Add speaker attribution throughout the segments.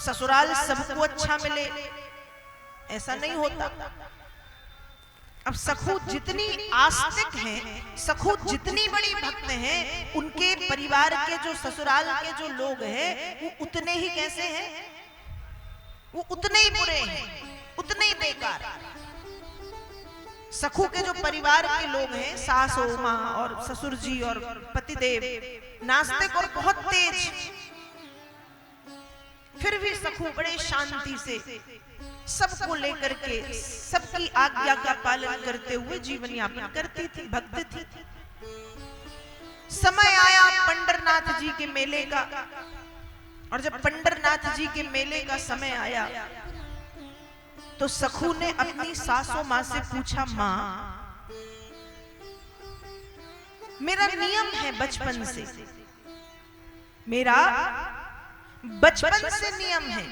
Speaker 1: ससुराल सबको अच्छा मिले, ऐसा नहीं होता। अब सखू जितनी आस्तिक हैं, सखू जितनी बड़ी भक्त हैं, उनके परिवार के जो ससुराल के जो लोग हैं वो उतने ही कैसे हैं, वो उतने ही बुरे हैं, उतने ही बेकार। सखू के जो परिवार के लोग हैं, सास और माँ और ससुर जी और पतिदेव, नास्तिक और बहुत तेज, फिर भी सखू बड़े शांति से सबको लेकर के सबकी आज्ञा का पालन करते हुए जीवन यापन करती थी, भक्त थी। समय आया पंडरनाथ जी के मेले का, और जब पंडरनाथ जी के मेले का समय आया तो सखू ने अपनी सासू माँ से पूछा, माँ मेरा नियम है बचपन से, मेरा बचपन से नियम है।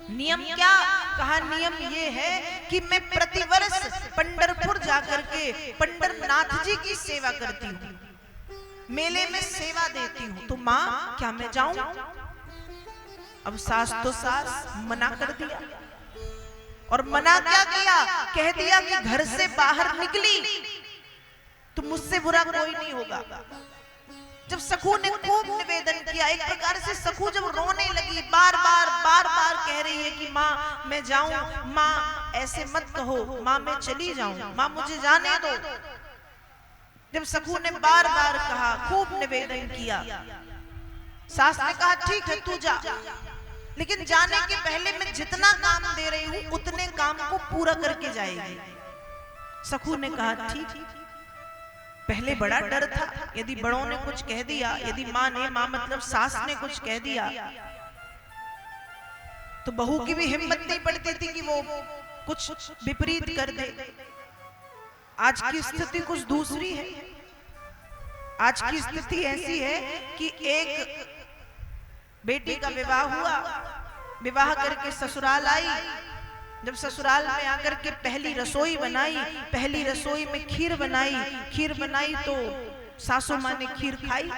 Speaker 1: नियम क्या? कहा नियम ये है कि मैं प्रतिवर्ष पंढरपुर जाकर के पंडरनाथ जी की सेवा करती हूँ, मेले में सेवा देती हूँ, तो माँ क्या मैं जाऊं? अब सास तो सास मना कर दिया, और मना क्या किया, कह दिया कि घर से बाहर निकली तो मुझसे बुरा कोई नहीं होगा। जब सखू ने खूब निवेदन किया, एक प्रकार से सखू जब रोने लगी, बार बार कह रही है कि माँ मैं जाऊं, माँ ऐसे मत कहो, माँ मैं चली जाऊं, माँ मुझे जाने दो। जब सखू ने बार बार कहा, खूब निवेदन किया, सास ने कहा ठीक है तू जा, लेकिन जाने के पहले मैं जितना काम दे रही हूं उतने काम को पूरा करके जाएगी। सखू ने कहा ठीक। पहले बड़ा डर था, यदि बड़ों ने कुछ कह दिया, यदि माँ मतलब सास ने कुछ कह दिया तो बहू की भी हिम्मत नहीं पड़ती थी कि वो कुछ विपरीत कर दे। आज की स्थिति कुछ दूसरी है। आज की स्थिति ऐसी है कि एक बेटी का विवाह हुआ, विवाह करके ससुराल आई, जब ससुराल में आकर के पहली रसोई बनाई, पहली रसोई में खीर बनाई तो सासू माँ ने खीर खाई।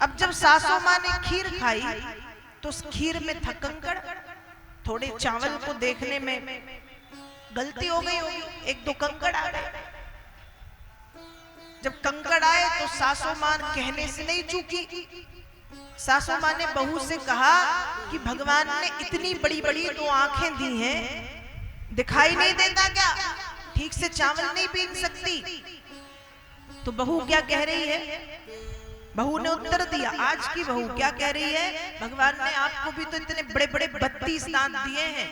Speaker 1: अब जब सासू माँ ने खीर खाई तो उस खीर में था कंकड़, थोड़े चावल को देखने में गलती हो गई होगी, एक दो कंकड़ आ गए। जब कंकड़ आए तो सासू माँ कहने से नहीं चूकी, सासू माँ ने बहू से कहा कि भगवान ने इतनी बड़ी बड़ी तो आंखें दी हैं, दिखाई नहीं देता क्या, ठीक से चावल नहीं पीन सकती? तो बहू क्या कह रही है? बहू ने उत्तर दिया, आज की बहू क्या कह रही है, भगवान ने आपको भी तो इतने बड़े बड़े 32 दांत दिए हैं,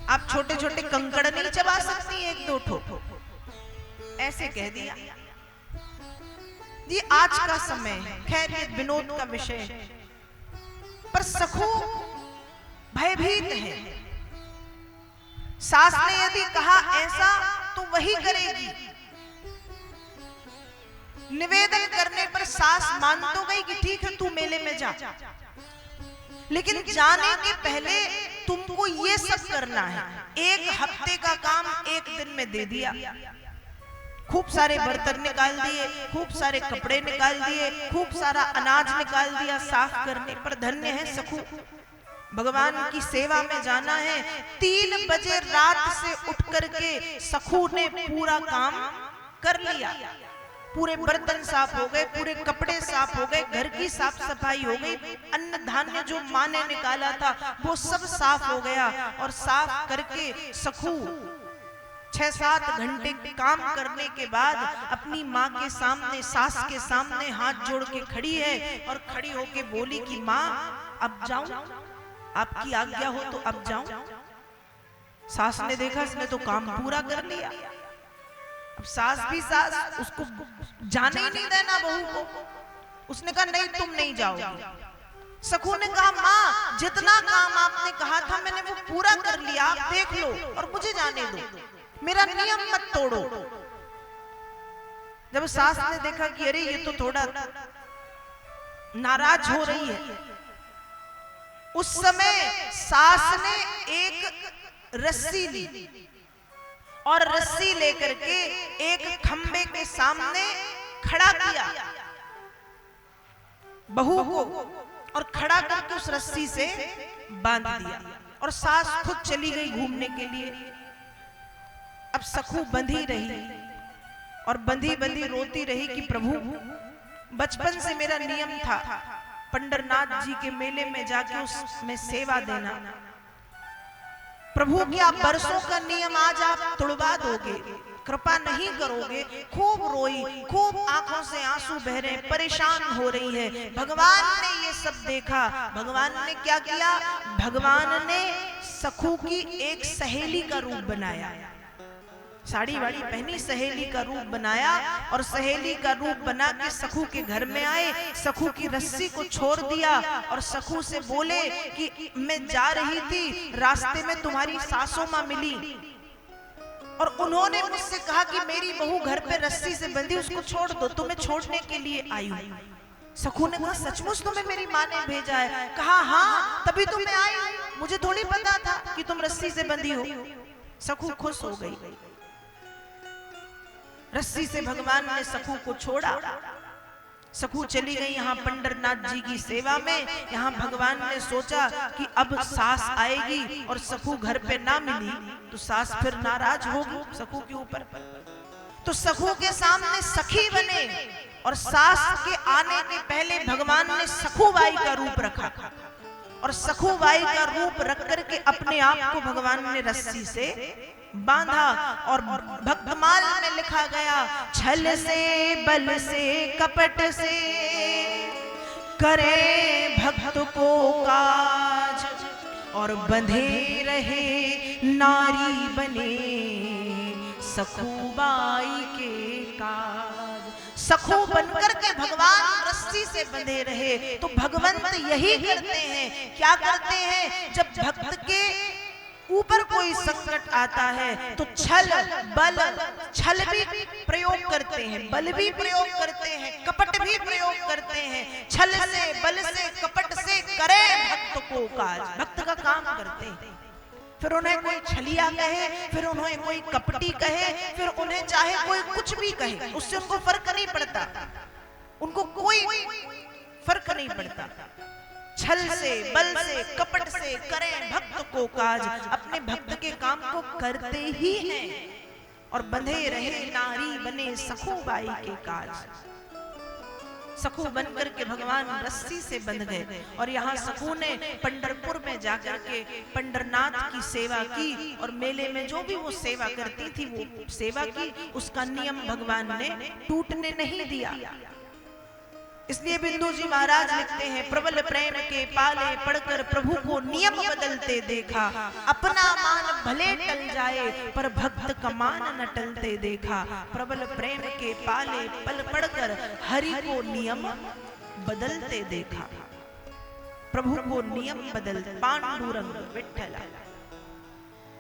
Speaker 1: आप छोटे छोटे कंकड़ नहीं चबा सकती एक दो ठो, ऐसे कह दिया। ये आज का समय है, खैर ये विनोद का विषय है, पर सखू भयभीत है। सास ने यदि कहा ऐसा तो वही करेगी। निवेदन करने पर सास मान तो गई कि ठीक है तू मेले में जा, लेकिन जाने के पहले तुमको ये सब करना है। एक हफ्ते का काम एक दिन में दे दिया, खूब सारे बर्तन निकाल दिए, खूब सारे कपड़े निकाल दिए, खूब सारा अनाज निकाल दिया साफ करने पर। धन्य है सखू, भगवान की सेवा में जाना है। 3 बजे रात से उठ करके सखू ने पूरा काम कर लिया, पूरे बर्तन साफ हो गए, पूरे कपड़े साफ हो गए, घर की साफ सफाई हो गई, अन्न धान्य जो माँ ने निकाला था वो सब साफ हो गया। और साफ करके सखू 6-7 घंटे काम करने के बाद अपनी माँ के सामने, सास के सामने हाथ जोड़ के खड़ी है, और खड़ी होके बोली कि माँ अब जाऊं, आपकी आज्ञा हो तो अब जाऊं। सास ने देखा इसने तो काम पूरा कर लिया। अब सास भी सास, उसको जाने ही नहीं देना बहू को। उसने कहा नहीं तुम नहीं जाओगी। सखू ने कहा माँ जितना काम आपने कहा था मैंने वो पूरा कर लिया, आप देख लो और मुझे जाने दो, मेरा नियम मत तोड़ो। जब सास ने देखा कि अरे ये तो थोड़ा नाराज हो रही है, उस समय सास ने एक रस्सी ली और रस्सी लेकर के एक खंबे के सामने खड़ा किया बहू को, और खड़ा करके उस रस्सी से बांध दिया और सास खुद चली गई घूमने के लिए। अब सखू बंधी रही और बंधी बंधी रोती रही कि प्रभु, बचपन से मेरा नियम था पंडरनाथ जी के मेले में जाके उसमें सेवा देना। प्रभु क्या बरसों का नियम आज आप तुड़वा दोगे, कृपा नहीं करोगे। खूब रोई, खूब आंखों से आंसू बह रहे, परेशान हो रही है। भगवान ने ये सब देखा। भगवान ने क्या किया? भगवान ने सखू की एक सहेली का रूप बनाया, साड़ी वाड़ी पहनी, सहेली का रूप बनाया और सहेली का रूप बना के सखू के घर में आए। सखू की रस्सी को छोड़ दिया और सखू से बोले कि मैं जा रही थी, रास्ते में तुम्हारी सासू मां मिली और उन्होंने मुझसे कहा कि मेरी बहू घर पे रस्सी से बंधी, उसको छोड़ दो, तुम्हें छोड़ने के लिए आई हूं। सखू ने कहा सचमुच तुम्हें मेरी माँ ने भेजा है? कहा हाँ, तभी तो मैं आई, मुझे थोड़ी पता था कि तुम रस्सी से बंधी हो। सखू खुश हो गई। रस्सी से भगवान ने सखू को छोड़ा। सखू चली गई यहाँ पंडरनाथ जी की सेवा में। यहाँ भगवान ने सोचा कि अब सास आएगी और सखू घर पे ना मिली तो सास फिर नाराज होगी सखू के ऊपर। तो सखू के सामने सखी बने और सास के आने के पहले भगवान ने सखूबाई का रूप रखा और सखूबाई का रूप रख करके अपने आप को भगवान ने रस्सी से बांधा। और भक्तमाल में लिखा गया, छल से बल से कपट से करे भक्त को काज और बंधे रहे नारी बने सखूबाई के काज। सखू बनकर के भगवान रस्सी से बंधे रहे। तो भगवंत यही करते हैं। क्या करते हैं? जब भक्त के ऊपर कोई संकट आता है तो छल बल, छल भी प्रयोग करते हैं, बल भी प्रयोग करते हैं, कपट भी प्रयोग करते हैं। छल से बल से कपट से करे भक्त को काज, भक्त का काम करते हैं। फिर उन्हें कोई छलिया कहे, फिर उन्हें कोई कपटी कहे, फिर उन्हें चाहे कोई कुछ भी कहे, उससे उनको फर्क नहीं पड़ता, उनको कोई फर्क नहीं पड़ता। छल से बल से कपट से करें भक्त को काज, अपने भक्त के काम को करते ही हैं और बंधे रहे नारी बने सखूबाई के काज। सखू बनकर के भगवान रस्सी से बंध गए और यहाँ सखू ने पंढरपुर में जाकर के पंडरनाथ की सेवा की और मेले में जो भी वो सेवा करती थी वो सेवा की। उसका नियम भगवान ने टूटने नहीं दिया। इसलिए बिंदु जी महाराज लिखते हैं, प्रबल प्रेम के पाले पढ़कर प्रभु को नियम बदलते देखा। अपना मान भले टल जाए पर भक्त का मान न टलते देखा। प्रबल प्रेम के पाले पल पढ़कर हरि को नियम बदलते देखा। प्रभु को नियम बदलते, पांडुरंग विठ्ठल।